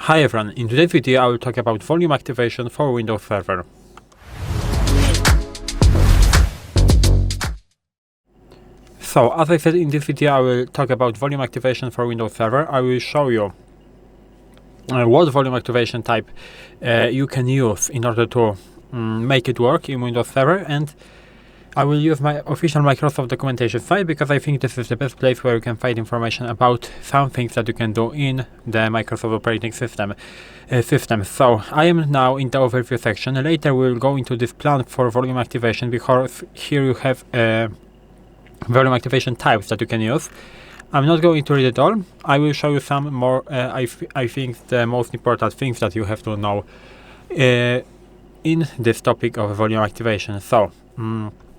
Hi everyone, in today's video I will talk about volume activation for Windows Server. So, as I said, in this video I will talk about volume activation for Windows Server. I will show you what volume activation type you can use in order to make it work in Windows Server, and I will use my official Microsoft documentation site because I think this is the best place where you can find information about some things that you can do in the Microsoft operating system. So I am now in the overview section. Later we will go into this plan for volume activation because here you have volume activation types that you can use. I'm not going to read it all. I will show you some more, I think the most important things that you have to know in this topic of volume activation. So,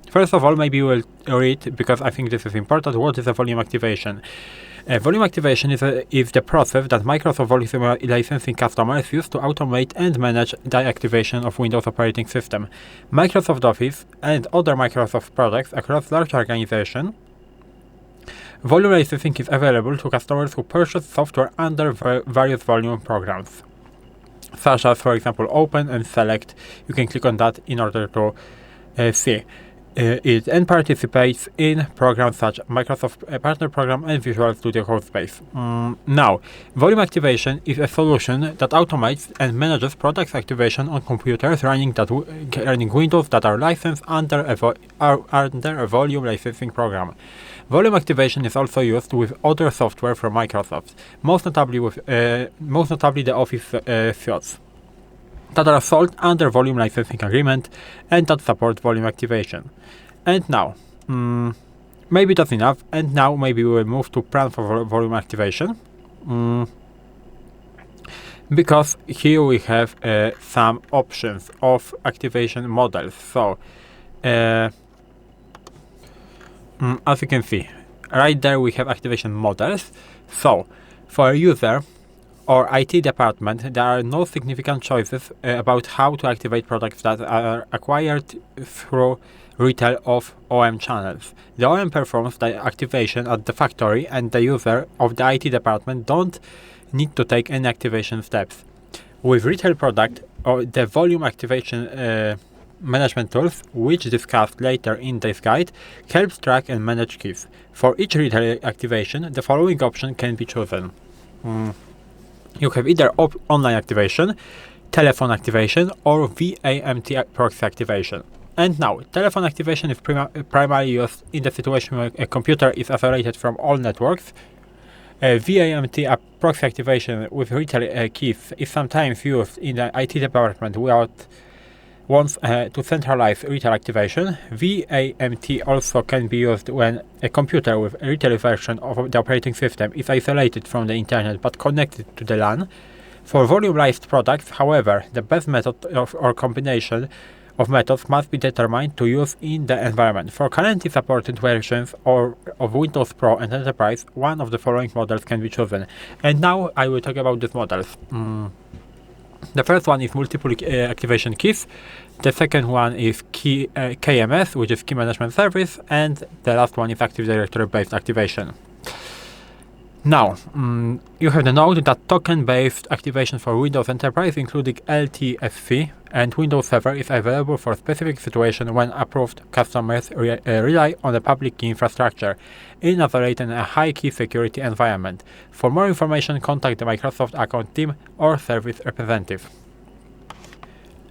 first of all, maybe we'll read, because I think this is important, what is a volume activation. Volume activation is the process that Microsoft volume licensing customers use to automate and manage the activation of Windows operating system, Microsoft Office, and other Microsoft products across large organizations. Volume licensing is available to customers who purchase software under various volume programs, such as, for example, Open and Select. You can click on that in order to see it, and participates in programs such as Microsoft Partner Program and Visual Studio Codespace. Now, volume activation is a solution that automates and manages products activation on computers running Windows that are licensed under a volume licensing program. Volume activation is also used with other software from Microsoft, most notably the Office suites that are sold under volume licensing agreement and that support volume activation. And now, maybe that's enough, and now maybe we will move to plan for volume activation, because here we have some options of activation models. So, as you can see, right there we have activation models. So, for a user or IT department, there are no significant choices about how to activate products that are acquired through retail of OEM channels. The OEM performs the activation at the factory, and the user of the IT department don't need to take any activation steps. With retail product, or the volume activation management tools, which discussed later in this guide, helps track and manage keys. For each retail activation, the following option can be chosen. You have either online activation, telephone activation, or VAMT proxy activation. And now, telephone activation is primarily used in the situation where a computer is isolated from all networks. VAMT proxy activation with retail keys is sometimes used in the IT department wants to centralize retail activation. VAMT also can be used when a computer with a retail version of the operating system is isolated from the internet but connected to the LAN. For volume-licensed products, however, the best method or combination of methods must be determined to use in the environment. For currently supported versions of Windows Pro and Enterprise, one of the following models can be chosen. And now I will talk about these models. The first one is multiple activation keys. The second one is KMS, which is Key Management Service, and the last one is Active Directory-based activation. Now, you have the note that token-based activation for Windows Enterprise, including LTSC and Windows Server, is available for specific situations when approved customers rely on the public key infrastructure in a high key security environment. For more information, contact the Microsoft account team or service representative.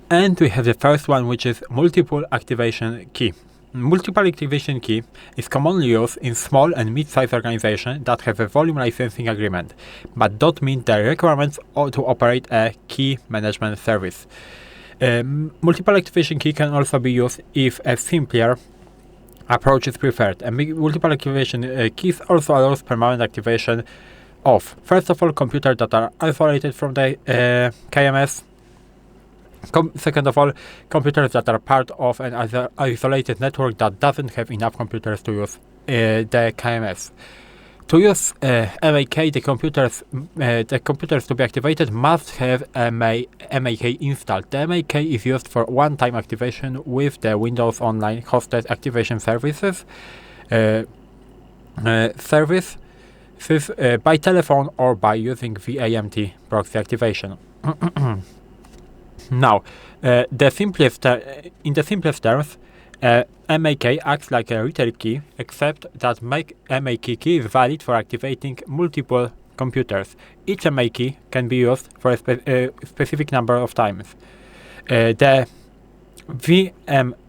And we have the first one, which is multiple activation key. Multiple activation key is commonly used in small and mid-sized organizations that have a volume licensing agreement, but don't meet the requirements to operate a key management service. Multiple activation key can also be used if a simpler approach is preferred. And multiple activation keys also allows permanent activation of, first of all, computers that are isolated from the KMS. Second of all, computers that are part of an isolated network that doesn't have enough computers to use the KMS. To use MAK, the computers to be activated must have MAK installed. The MAK is used for one-time activation with the Windows Online Hosted Activation Services service. by telephone or by using VAMT proxy activation. Now, in the simplest terms, MAK acts like a retail key, except that MAK key is valid for activating multiple computers. Each MAK key can be used for a specific number of times. The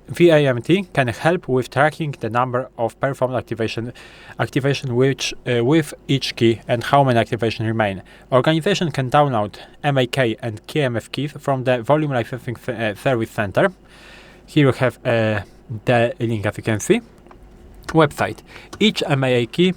VAMT can help with tracking the number of performed activation which with each key and how many activations remain. Organization can download MAK and KMS keys from the Volume Licensing Service Center. Here you have the link, as you can see. Website. Each MAK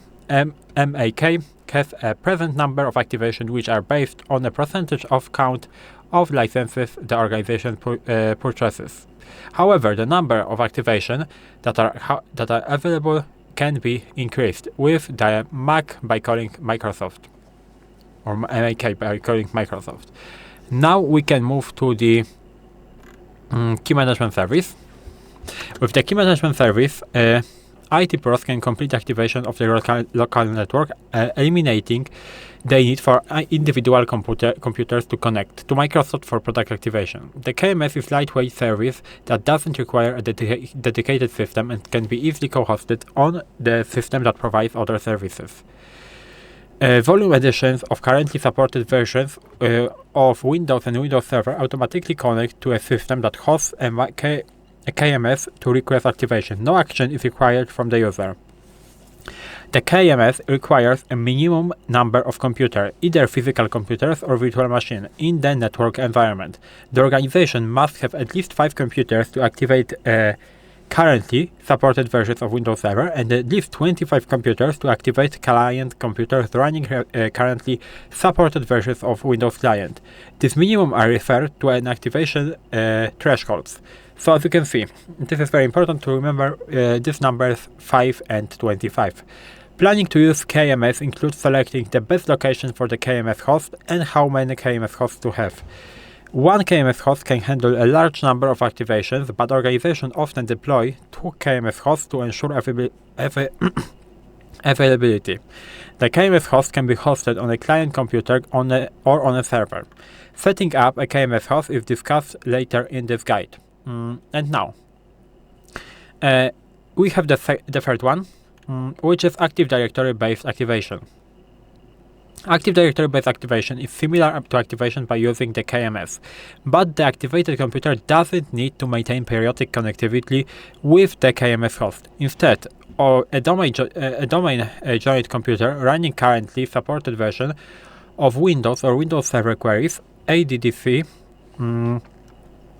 has a present number of activations which are based on a percentage of count of licenses the organization purchases. However, the number of activations that are available can be increased with the MAK by calling Microsoft, or MAK by calling Microsoft. Now we can move to the key management service. With the key management service, IT pros can complete activation of their local network, eliminating the need for individual computers to connect to Microsoft for product activation. The KMS is a lightweight service that doesn't require a dedicated system and can be easily co-hosted on the system that provides other services. Volume editions of currently supported versions of Windows and Windows Server automatically connect to a system that hosts a KMS to request activation. No action is required from the user. The KMS requires a minimum number of computers, either physical computers or virtual machines, in the network environment. The organization must have at least 5 computers to activate currently supported versions of Windows Server and at least 25 computers to activate client computers running currently supported versions of Windows Client. This minimum are referred to an activation thresholds. So as you can see, this is very important to remember these numbers 5 and 25. Planning to use KMS includes selecting the best location for the KMS host and how many KMS hosts to have. One KMS host can handle a large number of activations, but organizations often deploy 2 KMS hosts to ensure availability. The KMS host can be hosted on a client computer or on a server. Setting up a KMS host is discussed later in this guide. And now, we have the third one, which is Active Directory-based activation. Active Directory-based activation is similar to activation by using the KMS, but the activated computer doesn't need to maintain periodic connectivity with the KMS host. Instead, a domain joined computer running currently supported version of Windows or Windows Server queries ADDC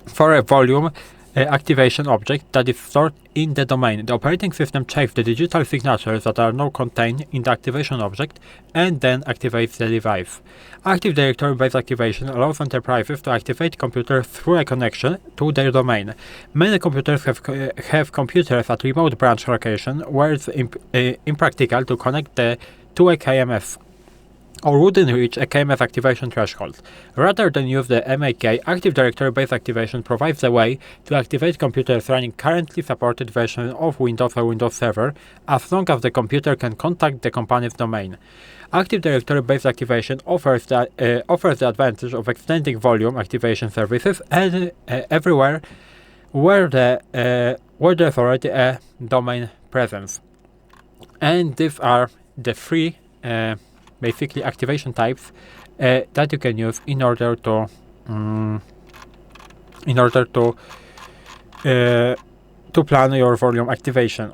for a volume activation object that is stored in the domain. The operating system checks the digital signatures that are now contained in the activation object and then activates the device. Active Directory-based activation allows enterprises to activate computers through a connection to their domain. Many computers have computers at remote branch location where it's impractical to connect to a KMS or wouldn't reach a KMS activation threshold. Rather than use the MAK, Active Directory-based activation provides a way to activate computers running currently supported version of Windows or Windows Server, as long as the computer can contact the company's domain. Active Directory-based activation offers the advantage of extending volume activation services everywhere where there's already a domain presence. And these are the 3 basically activation types that you can use in order to plan your volume activation.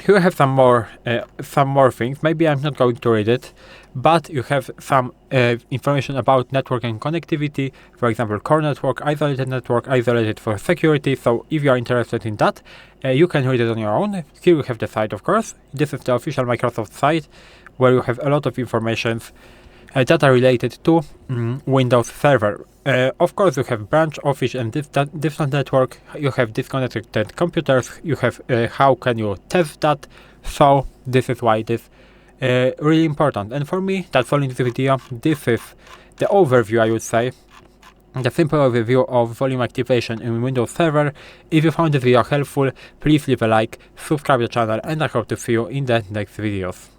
Here I have some more things. Maybe I'm not going to read it, but you have some information about network and connectivity. For example, core network, isolated for security. So if you are interested in that, you can read it on your own. Here you have the site, of course. This is the official Microsoft site, where you have a lot of information that are related to Windows Server. Of course, you have branch, office, and different network. You have disconnected computers. You have how can you test that. So this is why it is really important. And for me, that's all in this video. This is the overview, I would say. The simple overview of volume activation in Windows Server. If you found this video helpful, please leave a like, subscribe to the channel, and I hope to see you in the next videos.